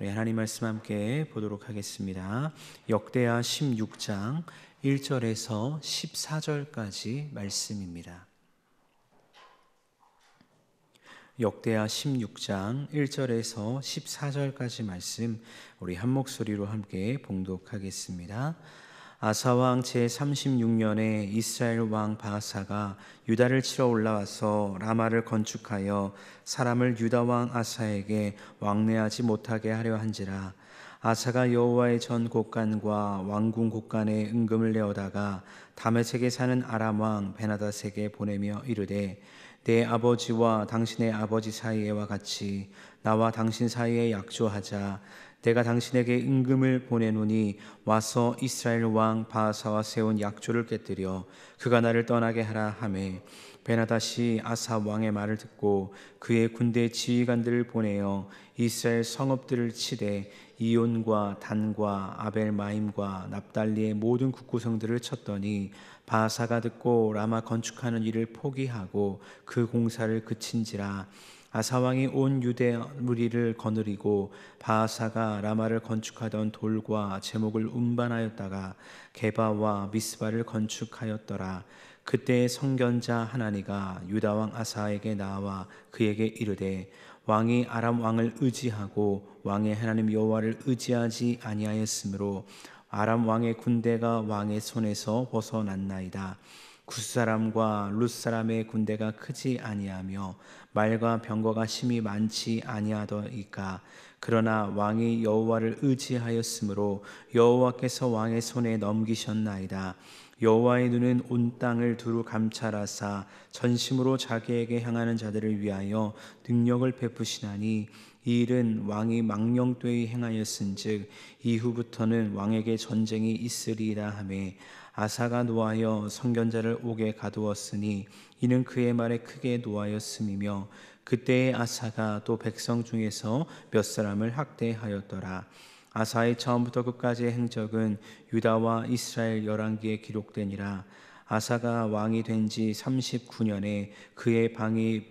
우리 하나님 말씀 함께 보도록 하겠습니다. 역대하 16장 1절에서 14절까지 말씀입니다. 역대하 16장 1절에서 14절까지 말씀 우리 한 목소리로 함께 봉독하겠습니다. 아사왕 제36년에 이스라엘 왕 바아사가 유다를 치러 올라와서 라마를 건축하여 사람을 유다 왕 아사에게 왕래하지 못하게 하려 한지라. 아사가 여호와의 전 곳간과 왕궁 곳간에 은금을 내어다가 다메섹에 사는 아람 왕 베나닷에게 보내며 이르되, 내 아버지와 당신의 아버지 사이에와 같이 나와 당신 사이에 약조하자. 내가 당신에게 은금을 보내노니 와서 이스라엘 왕 바아사와 세운 약조를 깨뜨려 그가 나를 떠나게 하라 하매, 베나닷이 아사 왕의 말을 듣고 그의 군대 지휘관들을 보내어 이스라엘 성읍들을 치되 이온과 단과 아벨마임과 납달리의 모든 국구성들을 쳤더니 바아사가 듣고 라마 건축하는 일을 포기하고 그 공사를 그친지라. 아사왕이 온 유대 무리를 거느리고 바아사가 라마를 건축하던 돌과 제목을 운반하였다가 게바와 미스바를 건축하였더라. 그때 선견자 하나니가 유다 왕 아사에게 나와 그에게 이르되, 왕이 아람 왕을 의지하고 왕의 하나님 여호와를 의지하지 아니하였으므로 아람 왕의 군대가 왕의 손에서 벗어났나이다. 구스 사람과 룻 사람의 군대가 크지 아니하며 말과 병거가 심히 많지 아니하더이까. 그러나 왕이 여호와를 의지하였으므로 여호와께서 왕의 손에 넘기셨나이다. 여호와의 눈은 온 땅을 두루 감찰하사 전심으로 자기에게 향하는 자들을 위하여 능력을 베푸시나니, 이 일은 왕이 망령되이 행하였은즉 이후부터는 왕에게 전쟁이 있으리라 하매, 아사가 노하여 선견자를 옥에 가두었으니 이는 그의 말에 크게 노하였음이며, 그때의 아사가 또 백성 중에서 몇 사람을 학대하였더라. 아사의 처음부터 끝까지의 행적은 유다와 이스라엘 열왕기에 기록되니라. 아사가 왕이 된 지 39년에 그의 방이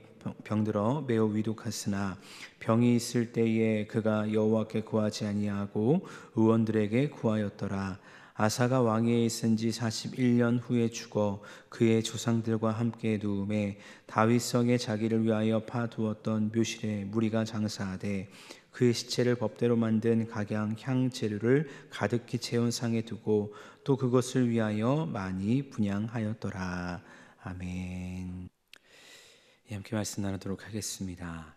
병들어 매우 위독하으나 병이 있을 때에 그가 여호와께 구하지 아니하고 의원들에게 구하였더라. 아사가 왕위에 있은 지 41년 후에 죽어 그의 조상들과 함께 누움에 다윗성에 자기를 위하여 파두었던 묘실에 무리가 장사하되 그의 시체를 법대로 만든 각양 향 재료를 가득히 채운 상에 두고 또 그것을 위하여 많이 분향하였더라. 아멘. 함께 말씀 나누도록 하겠습니다.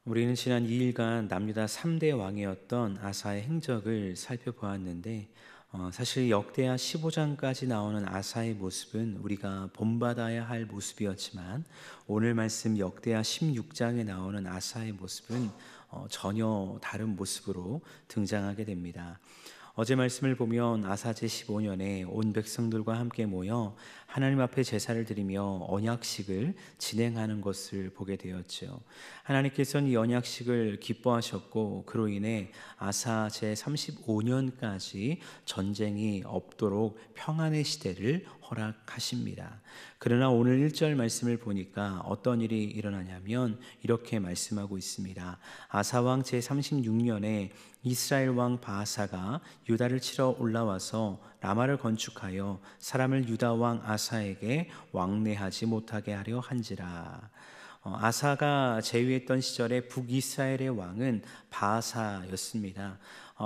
우리는 지난 2일간 남유다 3대 왕이었던 아사의 행적을 살펴보았는데, 사실 역대하 15장까지 나오는 아사의 모습은 우리가 본받아야 할 모습이었지만 오늘 말씀 역대하 16장에 나오는 아사의 모습은 전혀 다른 모습으로 등장하게 됩니다. 어제 말씀을 보면 아사 제15년에 온 백성들과 함께 모여 하나님 앞에 제사를 드리며 언약식을 진행하는 것을 보게 되었죠. 하나님께서는 이 언약식을 기뻐하셨고 그로 인해 아사 제35년까지 전쟁이 없도록 평안의 시대를 허락하십니다. 그러나 오늘 1절 말씀을 보니까 어떤 일이 일어나냐면 이렇게 말씀하고 있습니다. 아사왕 제36년에 이스라엘 왕 바아사가 유다를 치러 올라와서 라마를 건축하여 사람을 유다 왕 아사에게 왕래하지 못하게 하려 한지라. 아사가 재위했던 시절에 북이스라엘의 왕은 바아사였습니다.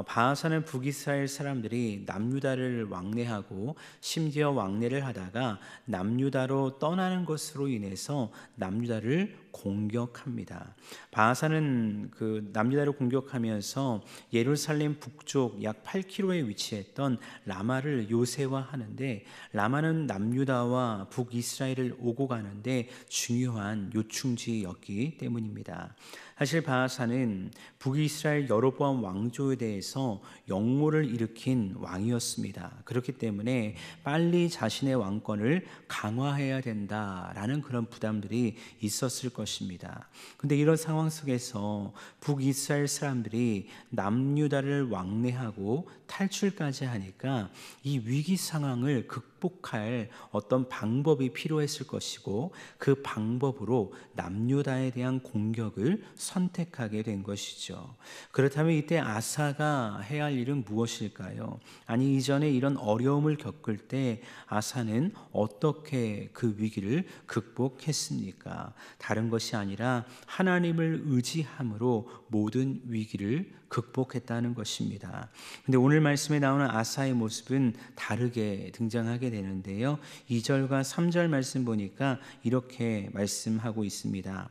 바아사는 북이스라엘 사람들이 남유다를 왕래하고 심지어 왕래를 하다가 남유다로 떠나는 것으로 인해서 남유다를 공격합니다. 바아사는 그 남유다를 공격하면서 예루살렘 북쪽 약 8km에 위치했던 라마를 요새화하는데, 라마는 남유다와 북이스라엘을 오고 가는데 중요한 요충지였기 때문입니다. 사실 바아사는 북이스라엘 여로보암 왕조에 대해서 역모를 일으킨 왕이었습니다. 그렇기 때문에 빨리 자신의 왕권을 강화해야 된다라는 그런 부담들이 있었을 것입니다. 그런데 이런 상황 속에서 북이스라엘 사람들이 남유다를 왕래하고 탈출까지 하니까 이 위기 상황을 극복하기 극복할 어떤 방법이 필요했을 것이고 그 방법으로 남유다에 대한 공격을 선택하게 된 것이죠. 그렇다면 이때 아사가 해야 할 일은 무엇일까요? 아니, 이전에 이런 어려움을 겪을 때 아사는 어떻게 그 위기를 극복했습니까? 다른 것이 아니라 하나님을 의지함으로 모든 위기를 극복했다는 것입니다. 근데 오늘 말씀에 나오는 아사의 모습은 다르게 등장하게 되는데요. 2절과 3절 말씀 보니까 이렇게 말씀하고 있습니다.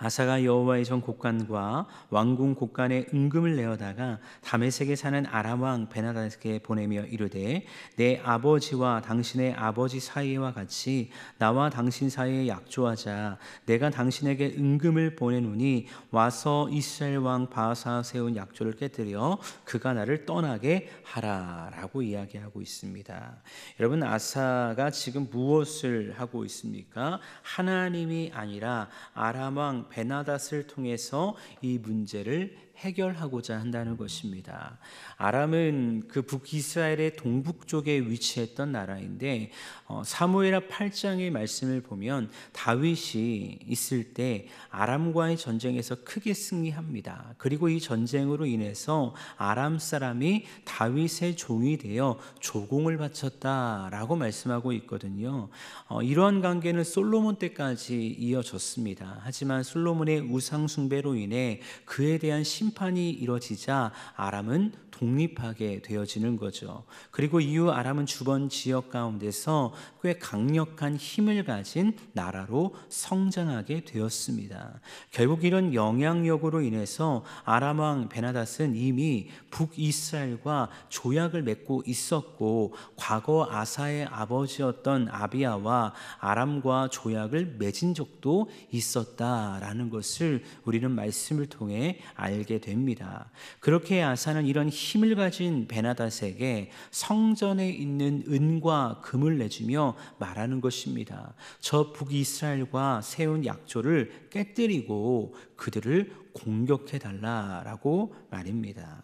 아사가 여호와의 전 곡간과 왕궁 곡간에 은금을 내어다가 다메섹에 사는 아람 왕 베나닷에게 보내며 이르되 내 아버지와 당신의 아버지 사이와 같이 나와 당신 사이에 약조하자. 내가 당신에게 은금을 보내노니 와서 이스라엘 왕 바하사 세운 약조를 깨뜨려 그가 나를 떠나게 하라라고 이야기하고 있습니다. 여러분, 아사가 지금 무엇을 하고 있습니까? 하나님이 아니라 아람 왕 베나닷을 통해서 이 문제를 해결하고자 한다는 것입니다. 아람은 그 북이스라엘의 동북쪽에 위치했던 나라인데 사무엘하 8장의 말씀을 보면 다윗이 있을 때 아람과의 전쟁에서 크게 승리합니다. 그리고 이 전쟁으로 인해서 아람 사람이 다윗의 종이 되어 조공을 바쳤다라고 말씀하고 있거든요. 이러한 관계는 솔로몬 때까지 이어졌습니다. 하지만 솔로몬의 우상 숭배로 인해 그에 대한 심판이 이뤄지자 아람은 독립하게 되어지는 거죠. 그리고 이후 아람은 주변 지역 가운데서 꽤 강력한 힘을 가진 나라로 성장하게 되었습니다. 결국 이런 영향력으로 인해서 아람 왕 베나닷은 이미 북이스라엘과 조약을 맺고 있었고 과거 아사의 아버지였던 아비야와 아람과 조약을 맺은 적도 있었다라는 것을 우리는 말씀을 통해 알게 됩니다. 그렇게 아사는 이런 힘을 가진 베나닷에게 성전에 있는 은과 금을 내주며 말하는 것입니다. 저 북이스라엘과 세운 약조를 깨뜨리고 그들을 공격해 달라라고 말입니다.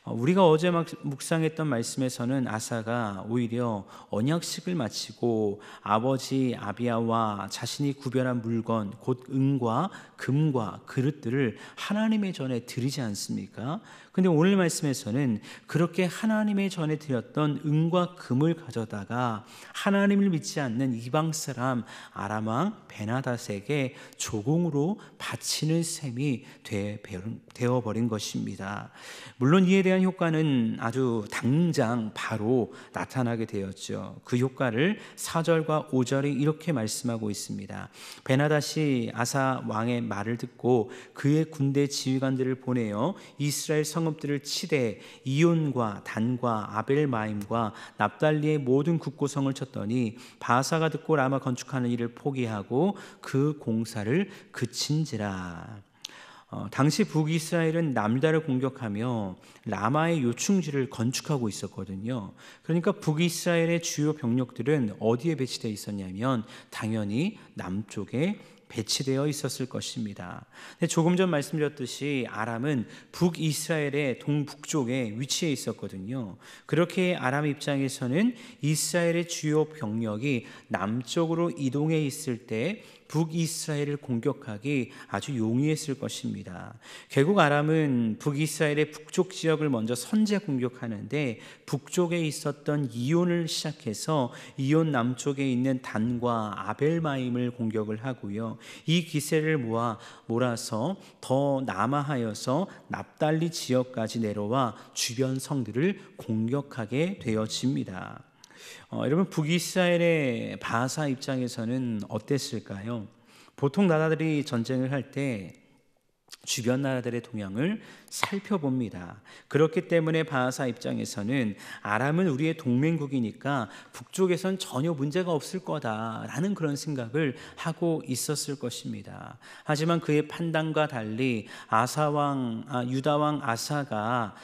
우리가 어제 묵상했던 말씀에서는 아사가 오히려 언약식을 마치고 아버지 아비야와 자신이 구별한 물건 곧 은과 금과 그릇들을 하나님의 전에 드리지 않습니까? 근데 오늘 말씀에서는 그렇게 하나님의 전에 드렸던 은과 금을 가져다가 하나님을 믿지 않는 이방 사람 아람 왕 베나닷에게 조공으로 바치는 셈이 되어버린 것입니다. 물론 이에 대한 효과는 아주 당장 바로 나타나게 되었죠. 그 효과를 4절과 5절이 이렇게 말씀하고 있습니다. 베나닷이 아사 왕의 말을 듣고 그의 군대 지휘관들을 보내어 이스라엘 성읍들을 치되 이온과 단과 아벨마임과 납달리의 모든 국고성을 쳤더니 바사가 듣고 라마 건축하는 일을 포기하고 그 공사를 그친지라. 당시 북이스라엘은 남유다를 공격하며 라마의 요충지를 건축하고 있었거든요. 그러니까 북이스라엘의 주요 병력들은 어디에 배치되어 있었냐면 당연히 남쪽에 배치되어 있었을 것입니다. 근데 조금 전 말씀드렸듯이 아람은 북이스라엘의 동북쪽에 위치해 있었거든요. 그렇게 아람 입장에서는 이스라엘의 주요 병력이 남쪽으로 이동해 있을 때 북이스라엘을 공격하기 아주 용이했을 것입니다. 결국 아람은 북이스라엘의 북쪽 지역을 먼저 선제 공격하는데 북쪽에 있었던 이온을 시작해서 이온 남쪽에 있는 단과 아벨마임을 공격을 하고요. 이 기세를 몰아서 더 남하하여서 납달리 지역까지 내려와 주변 성들을 공격하게 되어집니다. 여러분, 북이스라엘의 바사 입장에서는 어땠을까요? 보통 나라들이 전쟁을 할 때 주변 나라들의 동향을 살펴봅니다. 그렇기 때문에 바하사 입장에서는 아람은 우리의 동맹국이니까 북쪽에선 전혀 문제가 없을 거다라는 그런 생각을 하고 있었을 것입니다. 하지만 그의 판단과 달리 유다 왕 아사가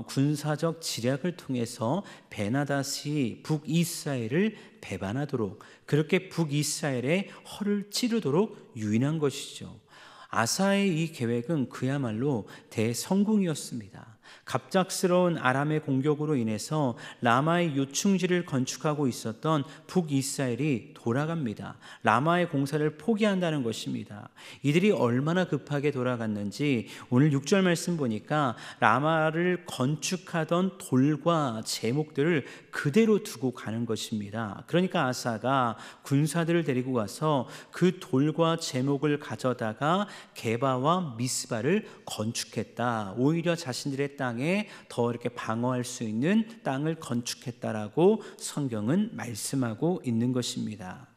군사적 지략을 통해서 베나닷이 북이스라엘을 배반하도록 그렇게 북이스라엘의 허를 찌르도록 유인한 것이죠. 아사의 이 계획은 그야말로 대성공이었습니다. 갑작스러운 아람의 공격으로 인해서 라마의 요충지를 건축하고 있었던 북이스라엘이 돌아갑니다. 라마의 공사를 포기한다는 것입니다. 이들이 얼마나 급하게 돌아갔는지 오늘 6절 말씀 보니까 라마를 건축하던 돌과 제목들을 그대로 두고 가는 것입니다. 그러니까 아사가 군사들을 데리고 가서 그 돌과 제목을 가져다가 게바와 미스바를 건축했다. 오히려 자신들의 땅에 더 이렇게 방어할 수 있는 땅을 건축했다라고 성경은 말씀하고 있는 것입니다.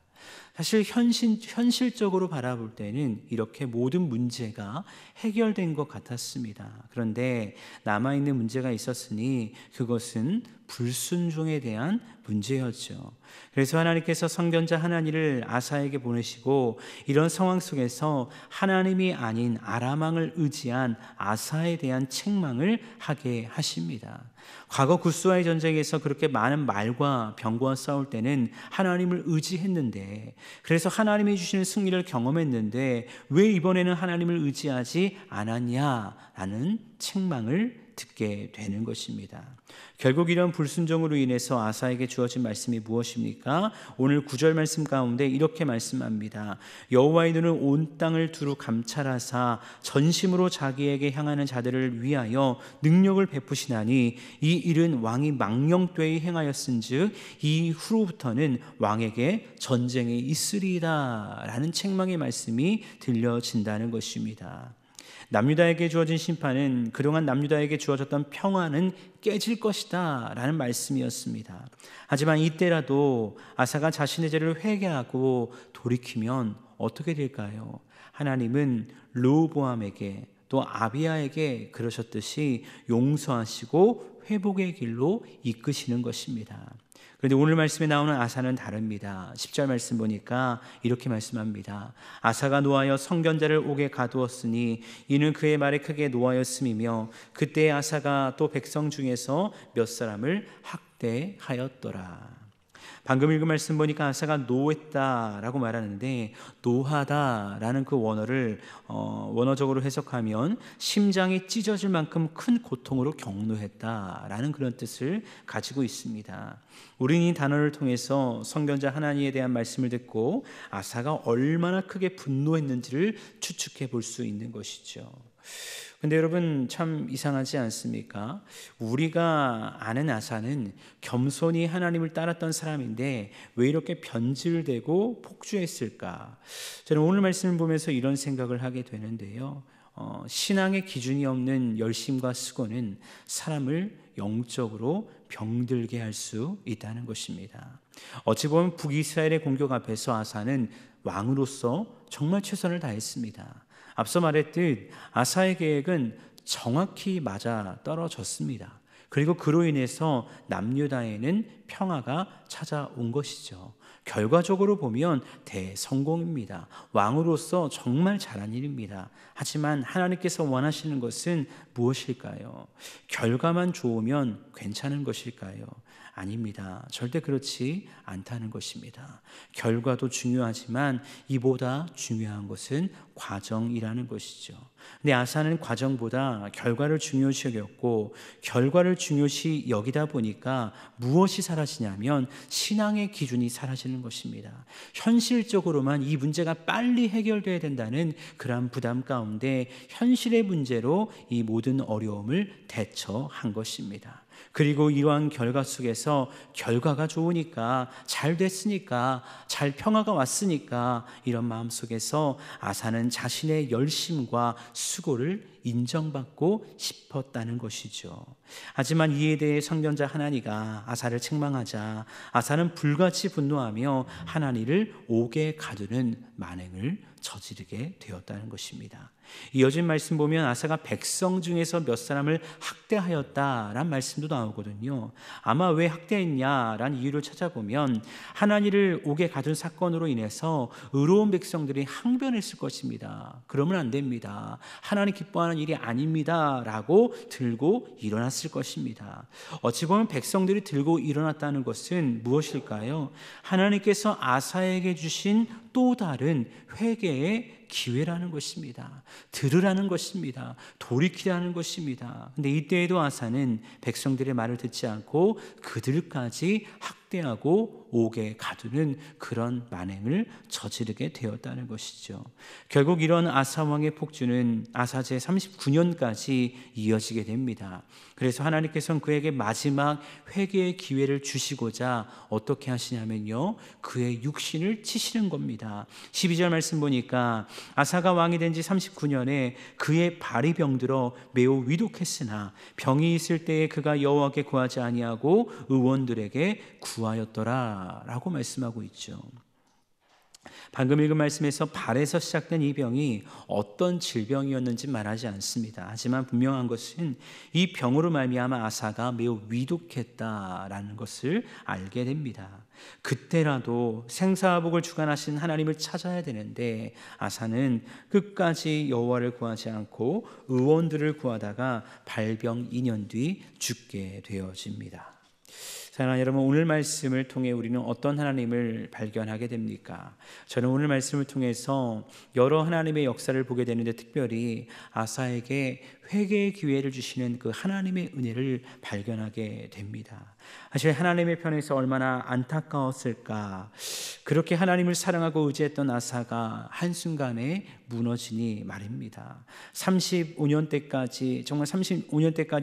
사실 현실적으로 바라볼 때는 이렇게 모든 문제가 해결된 것 같았습니다. 그런데 남아있는 문제가 있었으니 그것은 불순종에 대한 문제였죠. 그래서 하나님께서 선견자 하나니를 아사에게 보내시고 이런 상황 속에서 하나님이 아닌 아람왕을 의지한 아사에 대한 책망을 하게 하십니다. 과거 굿수와의 전쟁에서 그렇게 많은 말과 병과 싸울 때는 하나님을 의지했는데, 그래서 하나님이 주시는 승리를 경험했는데 왜 이번에는 하나님을 의지하지 않았냐라는 책망을 듣게 되는 것입니다. 결국 이런 불순종으로 인해서 아사에게 주어진 말씀이 무엇입니까? 오늘 9절 말씀 가운데 이렇게 말씀합니다. 여호와의 눈은 온 땅을 두루 감찰하사 전심으로 자기에게 향하는 자들을 위하여 능력을 베푸시나니 이 일은 왕이 망령되이 행하였은즉 이후로부터는 왕에게 전쟁이 있으리이다 라는 책망의 말씀이 들려진다는 것입니다. 남유다에게 주어진 심판은 그동안 남유다에게 주어졌던 평화는 깨질 것이다 라는 말씀이었습니다. 하지만 이때라도 아사가 자신의 죄를 회개하고 돌이키면 어떻게 될까요? 하나님은 르호보암에게 또 아비야에게 그러셨듯이 용서하시고 회복의 길로 이끄시는 것입니다. 그런데 오늘 말씀에 나오는 아사는 다릅니다. 10절 말씀 보니까 이렇게 말씀합니다. 아사가 노하여 선견자를 옥에 가두었으니 이는 그의 말에 크게 노하였음이며 그때 아사가 또 백성 중에서 몇 사람을 학대하였더라. 방금 읽은 말씀 보니까 아사가 노했다라고 말하는데, 노하다라는 그 원어를 원어적으로 해석하면 심장이 찢어질 만큼 큰 고통으로 경노했다라는 그런 뜻을 가지고 있습니다. 우리는 이 단어를 통해서 선견자 하나님에 대한 말씀을 듣고 아사가 얼마나 크게 분노했는지를 추측해 볼 수 있는 것이죠. 근데 여러분 참 이상하지 않습니까? 우리가 아는 아사는 겸손히 하나님을 따랐던 사람인데 왜 이렇게 변질되고 폭주했을까? 저는 오늘 말씀을 보면서 이런 생각을 하게 되는데요. 신앙의 기준이 없는 열심과 수고는 사람을 영적으로 병들게 할 수 있다는 것입니다. 어찌 보면 북이스라엘의 공격 앞에서 아사는 왕으로서 정말 최선을 다했습니다. 앞서 말했듯 아사의 계획은 정확히 맞아 떨어졌습니다. 그리고 그로 인해서 남유다에는 평화가 찾아온 것이죠. 결과적으로 보면 대성공입니다. 왕으로서 정말 잘한 일입니다. 하지만 하나님께서 원하시는 것은 무엇일까요? 결과만 좋으면 괜찮은 것일까요? 아닙니다. 절대 그렇지 않다는 것입니다. 결과도 중요하지만 이보다 중요한 것은 과정이라는 것이죠. 근데 아사는 과정보다 결과를 중요시 여겼고, 결과를 중요시 여기다 보니까 무엇이 사라지냐면 신앙의 기준이 사라지는 것입니다. 현실적으로만 이 문제가 빨리 해결돼야 된다는 그러한 부담 가운데 현실의 문제로 이 모든 어려움을 대처한 것입니다. 그리고 이러한 결과 속에서 결과가 좋으니까, 잘 됐으니까, 잘 평화가 왔으니까 이런 마음 속에서 아사는 자신의 열심과 수고를 인정받고 싶었다는 것이죠. 하지만 이에 대해 선견자 하나니가 아사를 책망하자 아사는 불같이 분노하며 하나니를 옥에 가두는 만행을 저지르게 되었다는 것입니다. 이어진 말씀 보면 아사가 백성 중에서 몇 사람을 학대하였다라는 말씀도 나오거든요. 아마 왜 학대했냐라는 이유를 찾아보면 하나니를 옥에 가둔 사건으로 인해서 의로운 백성들이 항변했을 것입니다. 그러면 안 됩니다. 하나님 기뻐하는 일이 아닙니다 라고 들고 일어났을 것입니다. 어찌 보면 백성들이 들고 일어났다는 것은 무엇일까요? 하나님께서 아사에게 주신 또 다른 회개의 기회라는 것입니다. 들으라는 것입니다. 돌이키라는 것입니다. 근데 이때에도 아사는 백성들의 말을 듣지 않고 그들까지 학대하고 옥에 가두는 그런 만행을 저지르게 되었다는 것이죠. 결국 이런 아사 왕의 폭주는 아사 제 39년까지 이어지게 됩니다. 그래서 하나님께서는 그에게 마지막 회개의 기회를 주시고자 어떻게 하시냐면요, 그의 육신을 치시는 겁니다. 12절 말씀 보니까 아사가 왕이 된 지 39년에 그의 발이 병들어 매우 위독했으나 병이 있을 때에 그가 여호와께 구하지 아니하고 의원들에게 구하였더라 라고 말씀하고 있죠. 방금 읽은 말씀에서 발에서 시작된 이 병이 어떤 질병이었는지 말하지 않습니다. 하지만 분명한 것은 이 병으로 말미암아 아사가 매우 위독했다라는 것을 알게 됩니다. 그때라도 생사복을 주관하신 하나님을 찾아야 되는데 아사는 끝까지 여호와를 구하지 않고 의원들을 구하다가 발병 2년 뒤 죽게 되어집니다. 사랑하는 여러분, 오늘 말씀을 통해 우리는 어떤 하나님을 발견하게 됩니까? 저는 오늘 말씀을 통해서 여러 하나님의 역사를 보게 되는데 특별히 아사에게 회개의 기회를 주시는 그 하나님의 은혜를 발견하게 됩니다. 사실 하나님의 편에서 얼마나 안타까웠을까. 그렇게 하나님을 사랑하고 의지했던 아사가 한순간에 무너지니 말입니다. 35년 때까지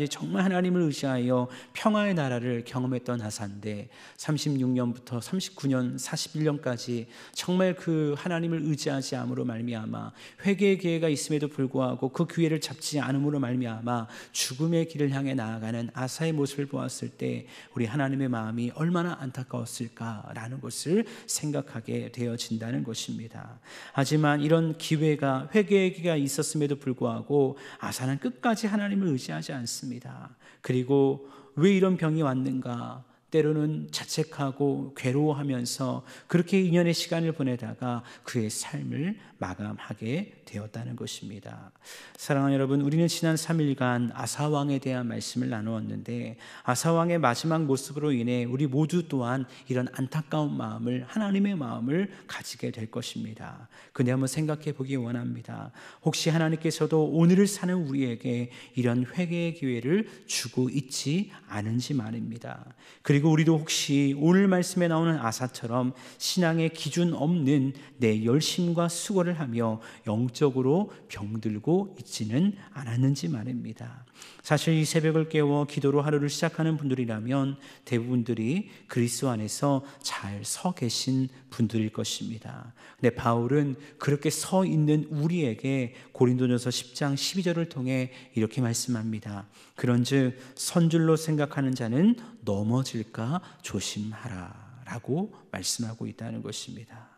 정말 하나님을 의지하여 평화의 나라를 경험했던 아사인데 36년부터 39년, 41년까지 정말 그 하나님을 의지하지 않음으로 말미암아 회개의 기회가 있음에도 불구하고 그 기회를 잡지 않음으로 말미암아 죽음의 길을 향해 나아가는 아사의 모습을 보았을 때 우리 하나님의 마음이 얼마나 안타까웠을까라는 것을 생각하게 되어진다는 것입니다. 하지만 이런 기회가 회개의 기회가 있었음에도 불구하고 아사는 끝까지 하나님을 의지하지 않습니다. 그리고 왜 이런 병이 왔는가? 때로는 자책하고 괴로워하면서 그렇게 2년의 시간을 보내다가 그의 삶을 마감하게 되었다는 것입니다. 사랑하는 여러분, 우리는 지난 3일간 아사왕에 대한 말씀을 나누었는데 아사왕의 마지막 모습으로 인해 우리 모두 또한 이런 안타까운 마음을, 하나님의 마음을 가지게 될 것입니다. 근데 한번 생각해 보기 원합니다. 혹시 하나님께서도 오늘을 사는 우리에게 이런 회개의 기회를 주고 있지 않은지 말입니다. 그리고 우리도 혹시 오늘 말씀에 나오는 아사처럼 신앙의 기준 없는 내 열심과 수고를 하며 영적으로 병들고 있지는 않았는지 말입니다. 사실 이 새벽을 깨워 기도로 하루를 시작하는 분들이라면 대부분들이 그리스도 안에서 잘 서 계신 분들일 것입니다. 근데 바울은 그렇게 서 있는 우리에게 고린도전서 10장 12절을 통해 이렇게 말씀합니다. 그런즉 선줄로 생각하는 자는 넘어질까 조심하라 라고 말씀하고 있다는 것입니다.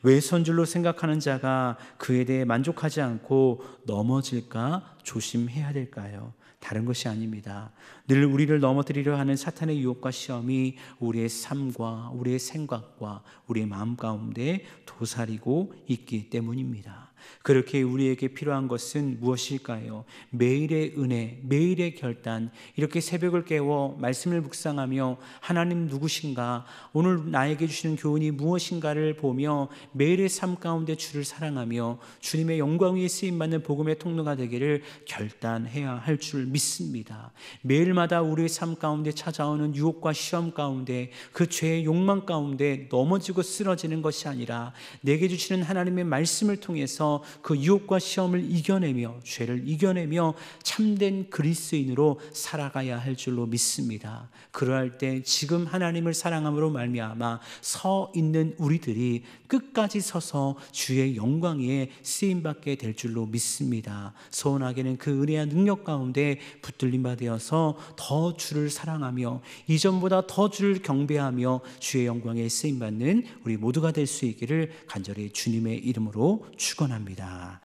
왜 선줄로 생각하는 자가 그에 대해 만족하지 않고 넘어질까 조심해야 될까요? 다른 것이 아닙니다. 늘 우리를 넘어뜨리려 하는 사탄의 유혹과 시험이 우리의 삶과 우리의 생각과 우리의 마음 가운데 도사리고 있기 때문입니다. 그렇게 우리에게 필요한 것은 무엇일까요? 매일의 은혜, 매일의 결단, 이렇게 새벽을 깨워 말씀을 묵상하며 하나님 누구신가, 오늘 나에게 주시는 교훈이 무엇인가를 보며 매일의 삶 가운데 주를 사랑하며 주님의 영광 위에 쓰임받는 복음의 통로가 되기를 결단해야 할 줄 믿습니다. 매일마다 우리의 삶 가운데 찾아오는 유혹과 시험 가운데 그 죄의 욕망 가운데 넘어지고 쓰러지는 것이 아니라 내게 주시는 하나님의 말씀을 통해서 그 유혹과 시험을 이겨내며 죄를 이겨내며 참된 그리스도인으로 살아가야 할 줄로 믿습니다. 그러할 때 지금 하나님을 사랑함으로 말미암아 서 있는 우리들이 끝까지 서서 주의 영광 위에 쓰임받게 될 줄로 믿습니다. 소원하게는 그 은혜와 능력 가운데 붙들림 받아서 더 주를 사랑하며 이전보다 더 주를 경배하며 주의 영광에 쓰임받는 우리 모두가 될 수 있기를 간절히 주님의 이름으로 축원합니다.